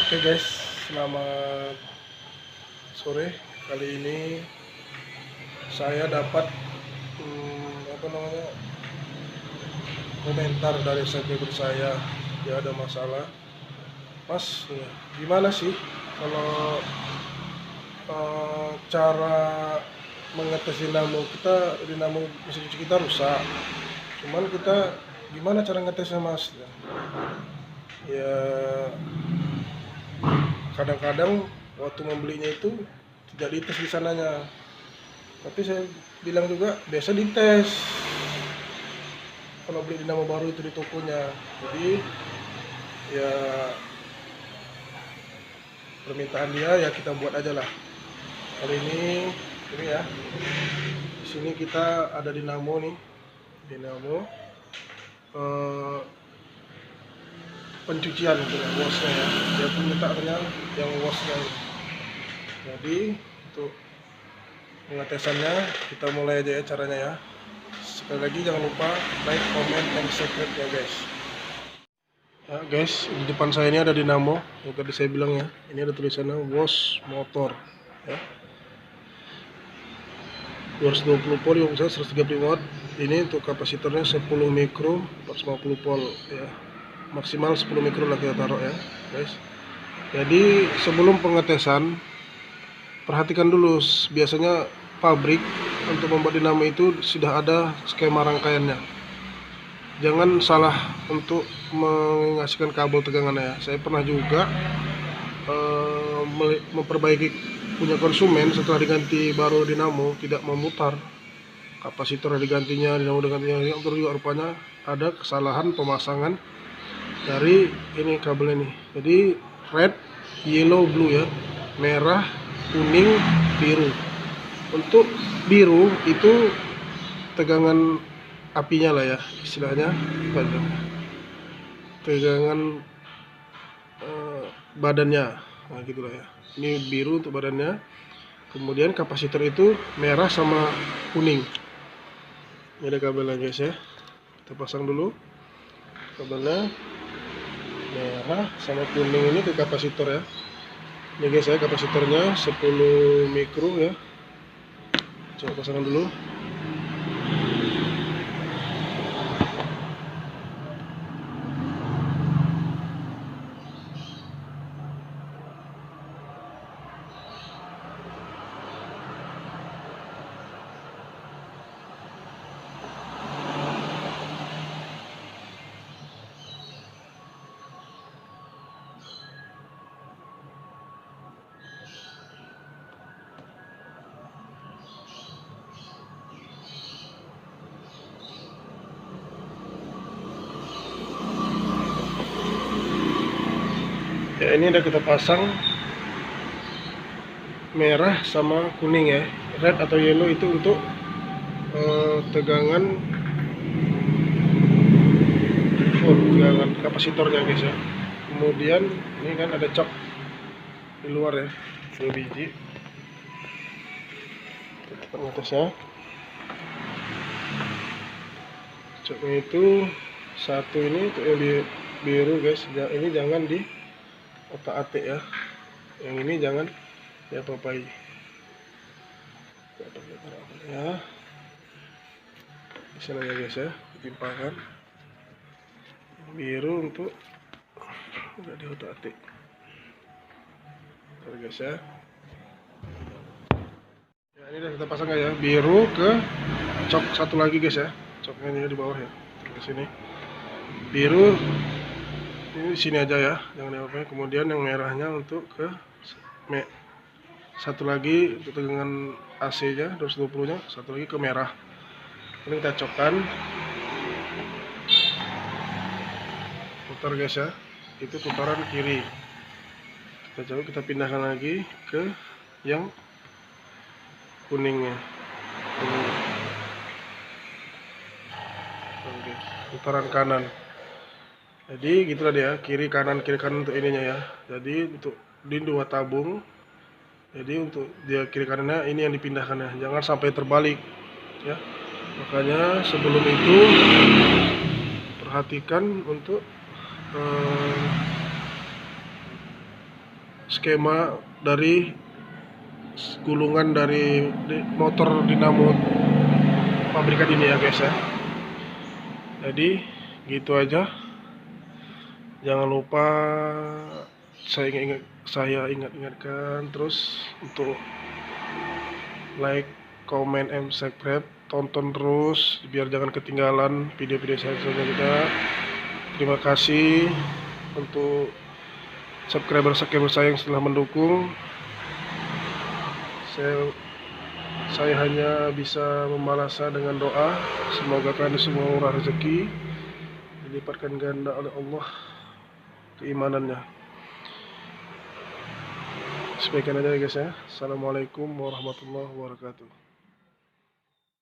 Oke guys, selamat sore. Kali ini saya dapat komentar dari subscriber saya. Dia ada masalah, Mas. Ya, gimana sih kalau cara mengetes dinamo kita? Dinamo mesin cuci kita rusak. Cuman kita gimana cara ngetesnya, Mas? Ya, kadang-kadang waktu membelinya itu tidak dites di sananya, tapi saya bilang juga biasa dites kalau beli dinamo baru itu di tokonya. Jadi ya permintaan dia ya kita buat aja lah. Kali ini ya, di sini kita ada dinamo nih, dinamo pencucian gitu ya, washnya ya. Dia pun minta yang washnya. Jadi untuk pengetesannya kita mulai aja ya caranya ya. Sekali lagi jangan lupa like, comment, dan subscribe ya guys. Ya guys, di depan saya ini ada dinamo yang tadi saya bilang ya. Ini ada tulisannya wash motor ya. 220 volt, yang misalnya 130 watt. Ini untuk kapasitornya 10 mikro 450 volt ya. Maksimal 10 mikro lah kita taruh ya guys. Jadi sebelum pengetesan perhatikan dulu, biasanya pabrik untuk membuat dinamo itu sudah ada skema rangkaiannya. Jangan salah untuk mengasihkan kabel tegangannya ya. Saya pernah juga memperbaiki punya konsumen setelah diganti baru dinamo, tidak memutar kapasitor digantinya, dinamo digantinya, terus juga rupanya ada kesalahan pemasangan dari ini kabel ini. Jadi red, yellow, blue ya, merah, kuning, biru. Untuk biru itu tegangan apinya lah ya istilahnya, tegangan badannya, nah gitulah ya. Ini biru untuk badannya. Kemudian kapasitor itu merah sama kuning. Ini ada kabelnya guys ya, kita pasang dulu kabelnya. Merah sama kuning ini ke kapasitor ya. Ini guys ya, kapasitornya 10 mikro ya. Coba pasangkan dulu. Ya, ini udah kita pasang merah sama kuning ya. Red atau yellow itu untuk tegangan kapasitornya guys ya. Kemudian ini kan ada cok di luar ya, 2 biji. Kita pengatasnya. Coknya itu satu ini untuk yang biru guys. Ini jangan di otak-atik ya, yang ini jangan diapa-apai ya. Di sana ya guys ya, ditimpakan biru untuk enggak di otak-atik guys ya. Ya ini udah kita pasang ya, biru ke cok satu lagi guys ya, coknya ini di bawah ya, di sini biru. Ini di sini aja ya, jangan diapa-apain. Kemudian yang merahnya untuk ke satu lagi untuk tegangan AC nya 220 nya, satu lagi ke merah. Ini kita cokkan, putar guys ya, itu putaran kiri. Kita coba kita pindahkan lagi ke yang kuningnya. Oke, putaran kanan. Jadi gitulah dia, kiri kanan untuk ininya ya. Jadi untuk di 2 tabung. Jadi untuk dia kiri kanannya ini yang dipindahkan ya. Jangan sampai terbalik ya. Makanya sebelum itu perhatikan untuk skema dari gulungan dari motor dinamo pabrikan ini ya guys ya. Jadi gitu aja. Jangan lupa saya ingatkan terus untuk like, comment, and subscribe. Tonton terus biar jangan ketinggalan video-video saya selanjutnya. Terima kasih untuk subscriber saya yang setelah mendukung. Saya hanya bisa membalasnya dengan doa. Semoga kalian semua murah rezeki, dilipatkan ganda oleh Allah keimanannya. Sebaiknya aja guys ya. Assalamualaikum warahmatullahi wabarakatuh.